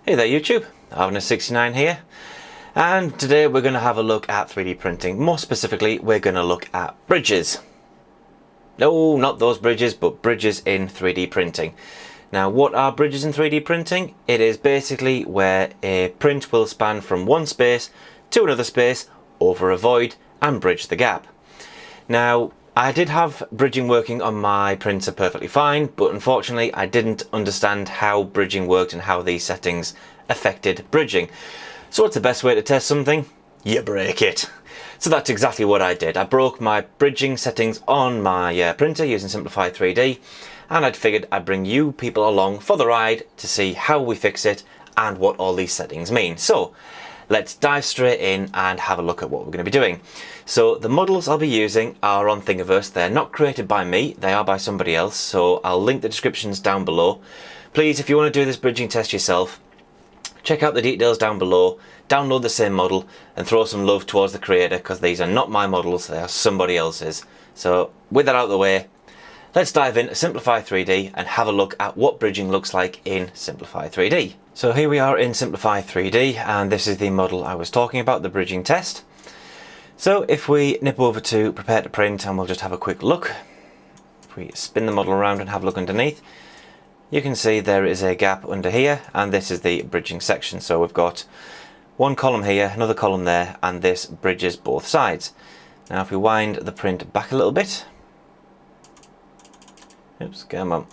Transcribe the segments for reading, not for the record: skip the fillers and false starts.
Hey there YouTube, Avner69 here, and today we're going to have a look at 3D printing. More specifically, we're going to look at bridges. No, not those bridges, but bridges in 3D printing. Now, what are bridges in 3D printing? It is basically where a print will span from one space to another space over a void and bridge the gap. Now, I did have bridging working on my printer perfectly fine, but unfortunately I didn't understand how bridging worked and how these settings affected bridging. So what's the best way to test something? You break it. So that's exactly what I did. I broke my bridging settings on my printer using Simplify 3D, and I'd figured I'd bring you people along for the ride to see how we fix it and what all these settings mean. So let's dive straight in and have a look at what we're going to be doing. So the models I'll be using are on Thingiverse. They're not created by me, they are by somebody else, so I'll link the descriptions down below. Please, if you want to do this bridging test yourself, check out the details down below, download the same model and throw some love towards the creator, because these are not my models, they are somebody else's. So with that out of the way, let's dive into Simplify 3D and have a look at what bridging looks like in Simplify 3D. So here we are in Simplify 3D, and this is the model I was talking about, the bridging test. So if we nip over to prepare to print and we'll just have a quick look. If we spin the model around and have a look underneath, you can see there is a gap under here, and this is the bridging section. So we've got one column here, another column there, and this bridges both sides. Now if we wind the print back a little bit, oops, come on.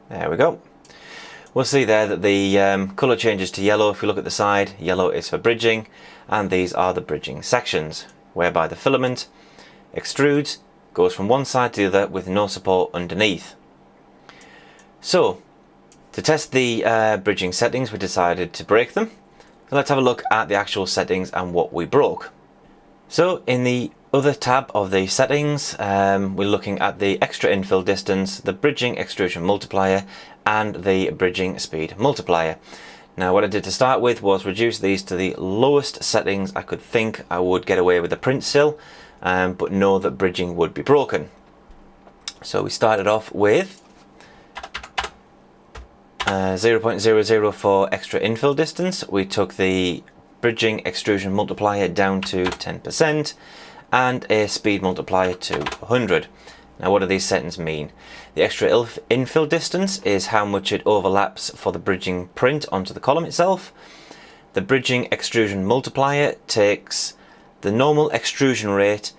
There we go. We'll see there that the colour changes to yellow. If we look at the side, yellow is for bridging, and these are the bridging sections, whereby the filament extrudes, goes from one side to the other with no support underneath. So, to test the bridging settings, we decided to break them. So let's have a look at the actual settings and what we broke. So in the other tab of the settings, we're looking at the extra infill distance, the bridging extrusion multiplier, and the bridging speed multiplier. Now what I did to start with was reduce these to the lowest settings I could think I would get away with the print still, but know that bridging would be broken. So we started off with 0.00 for extra infill distance. We took the bridging extrusion multiplier down to 10% and a speed multiplier to 100. Now what do these settings mean? The extra infill distance is how much it overlaps for the bridging print onto the column itself. The bridging extrusion multiplier takes the normal extrusion rate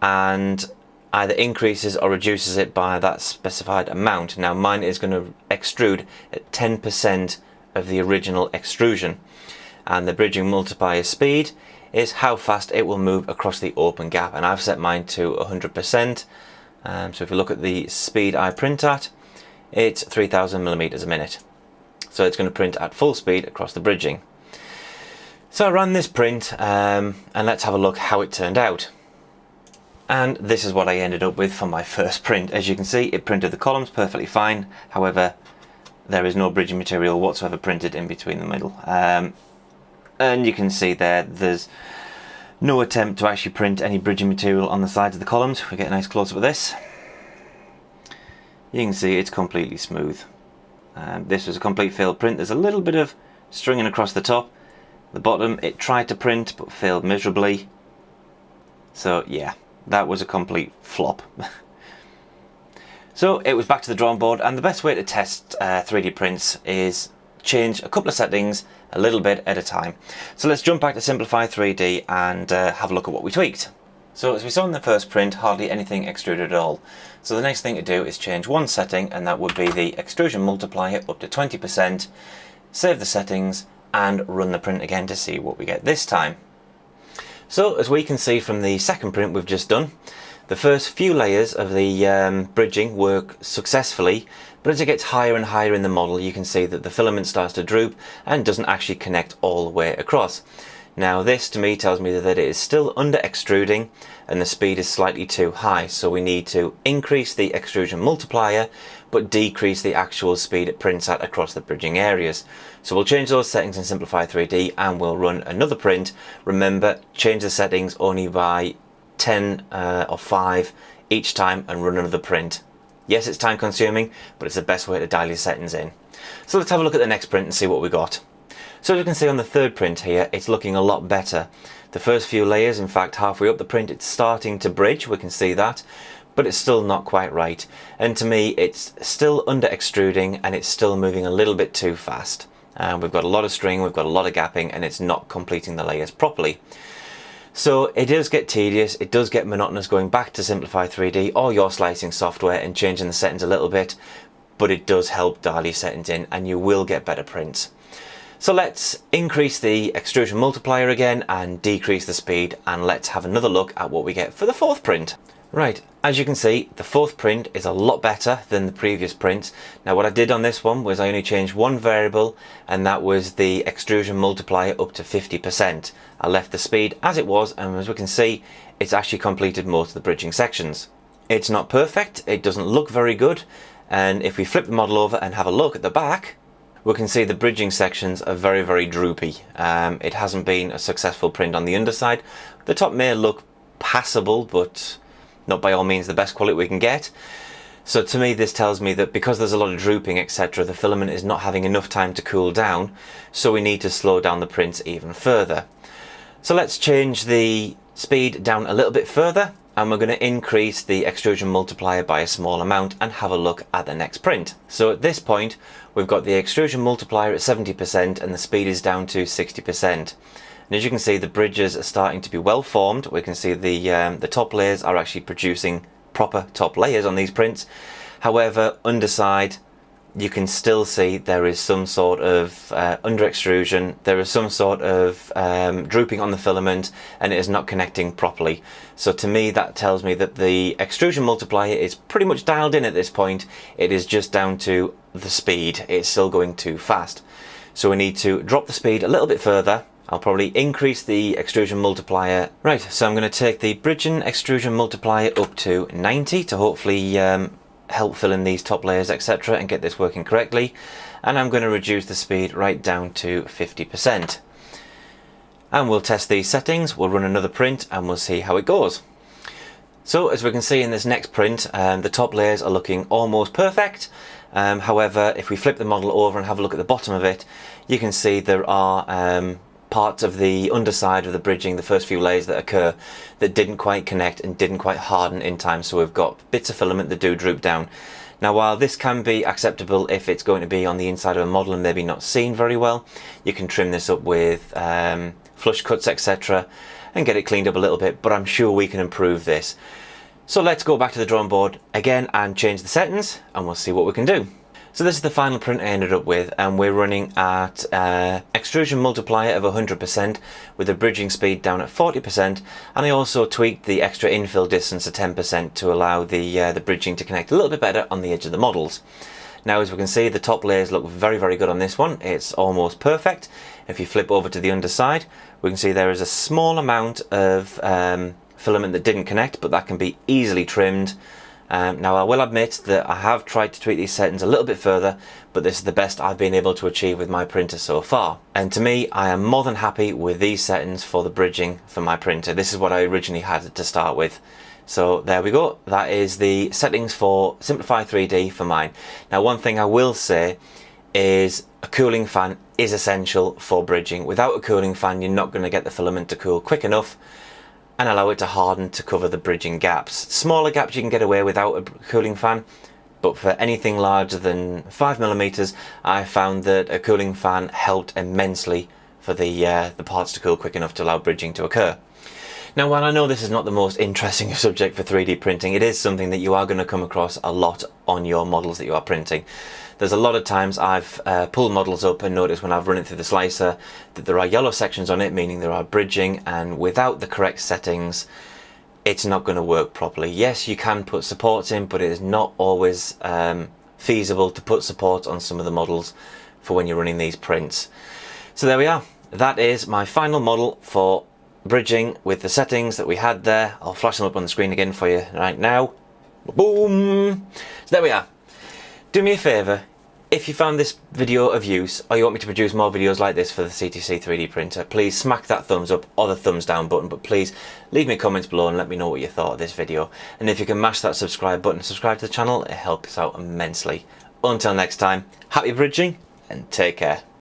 and either increases or reduces it by that specified amount. Now mine is going to extrude at 10% of the original extrusion. And the bridging multiplier speed is how fast it will move across the open gap, and I've set mine to 100%. So if you look at the speed I print at, it's 3000 millimeters a minute. So it's going to print at full speed across the bridging. So I ran this print and let's have a look how it turned out. And this is what I ended up with for my first print. As you can see, it printed the columns perfectly fine. However, there is no bridging material whatsoever printed in between the middle. And you can see there's no attempt to actually print any bridging material on the sides of the columns. If we get a nice close up of this, you can see it's completely smooth. This was a complete failed print. There's a little bit of stringing across the top. The bottom, it tried to print but failed miserably. So yeah, that was a complete flop. So it was back to the drawing board, and the best way to test 3D prints is change a couple of settings a little bit at a time. So let's jump back to Simplify 3D and have a look at what we tweaked. So as we saw in the first print, hardly anything extruded at all. So the next thing to do is change one setting, and that would be the extrusion multiplier up to 20%, save the settings and run the print again to see what we get this time. So as we can see from the second print we've just done, the first few layers of the bridging work successfully, but as it gets higher and higher in the model, you can see that the filament starts to droop and doesn't actually connect all the way across. Now this to me tells me that it is still under extruding and the speed is slightly too high, so we need to increase the extrusion multiplier but decrease the actual speed it prints at across the bridging areas. So we'll change those settings in Simplify 3D and we'll run another print. Remember, change the settings only by 10 or 5 each time and run another print. Yes, it's time consuming, but it's the best way to dial your settings in. So let's have a look at the next print and see what we got. So as you can see on the third print here, it's looking a lot better. The first few layers, in fact halfway up the print, it's starting to bridge, we can see that, but it's still not quite right. And to me, it's still under extruding and it's still moving a little bit too fast. We've got a lot of string, we've got a lot of gapping, and it's not completing the layers properly. So it does get tedious, it does get monotonous going back to Simplify 3D or your slicing software and changing the settings a little bit, but it does help dial your settings in and you will get better prints. So let's increase the extrusion multiplier again and decrease the speed, and let's have another look at what we get for the fourth print. Right, as you can see, the fourth print is a lot better than the previous prints. Now what I did on this one was I only changed one variable, and that was the extrusion multiplier up to 50%. I left the speed as it was, and as we can see, it's actually completed most of the bridging sections. It's not perfect, it doesn't look very good, and if we flip the model over and have a look at the back, we can see the bridging sections are very, very droopy. It hasn't been a successful print on the underside. The top may look passable, but not by all means the best quality we can get. So to me, this tells me that because there's a lot of drooping, etc., the filament is not having enough time to cool down, so we need to slow down the prints even further. So let's change the speed down a little bit further, and we're going to increase the extrusion multiplier by a small amount and have a look at the next print. So at this point, we've got the extrusion multiplier at 70% and the speed is down to 60%. And as you can see, the bridges are starting to be well formed. We can see the top layers are actually producing proper top layers on these prints. However, underside, you can still see there is some sort of under extrusion, there is some sort of drooping on the filament, and it is not connecting properly. So to me, that tells me that the extrusion multiplier is pretty much dialed in at this point. It is just down to the speed. It's still going too fast. So we need to drop the speed a little bit further. I'll probably increase the extrusion multiplier. Right, so I'm going to take the bridging extrusion multiplier up to 90 to hopefully help fill in these top layers, etc., and get this working correctly. And I'm going to reduce the speed right down to 50%. And we'll test these settings, we'll run another print, and we'll see how it goes. So as we can see in this next print, the top layers are looking almost perfect. However, if we flip the model over and have a look at the bottom of it, you can see there are parts of the underside of the bridging, the first few layers that occur, that didn't quite connect and didn't quite harden in time, so we've got bits of filament that do droop down. Now while this can be acceptable if it's going to be on the inside of a model and maybe not seen very well, you can trim this up with flush cuts, etc., and get it cleaned up a little bit, but I'm sure we can improve this. So let's go back to the drawing board again and change the settings, and we'll see what we can do. So this is the final print I ended up with, and we're running at extrusion multiplier of 100% with the bridging speed down at 40%, and I also tweaked the extra infill distance to 10% to allow the bridging to connect a little bit better on the edge of the models. Now as we can see, the top layers look very, very good on this one. It's almost perfect. If you flip over to the underside, we can see there is a small amount of filament that didn't connect, but that can be easily trimmed. Now I will admit that I have tried to tweak these settings a little bit further, but this is the best I've been able to achieve with my printer so far. And to me, I am more than happy with these settings for the bridging for my printer. This is what I originally had to start with. So there we go. That is the settings for Simplify 3D for mine. Now one thing I will say is a cooling fan is essential for bridging. Without a cooling fan, you're not going to get the filament to cool quick enough and allow it to harden to cover the bridging gaps. Smaller gaps you can get away without a cooling fan, but for anything larger than 5mm, I found that a cooling fan helped immensely for the parts to cool quick enough to allow bridging to occur. Now while I know this is not the most interesting subject for 3D printing, it is something that you are going to come across a lot on your models that you are printing. There's a lot of times I've pulled models up and noticed when I've run it through the slicer that there are yellow sections on it, meaning there are bridging, and without the correct settings it's not going to work properly. Yes, you can put supports in, but it is not always feasible to put support on some of the models for when you're running these prints. So there we are. That is my final model for bridging with the settings that we had there. I'll flash them up on the screen again for you right now. Boom! So there we are. Do me a favour, If you found this video of use, or you want me to produce more videos like this for the CTC 3D printer, please smack that thumbs up or the thumbs down button, but please leave me comments below and let me know what you thought of this video. And if you can mash that subscribe button and subscribe to the channel, it helps out immensely. Until next time, happy bridging and take care.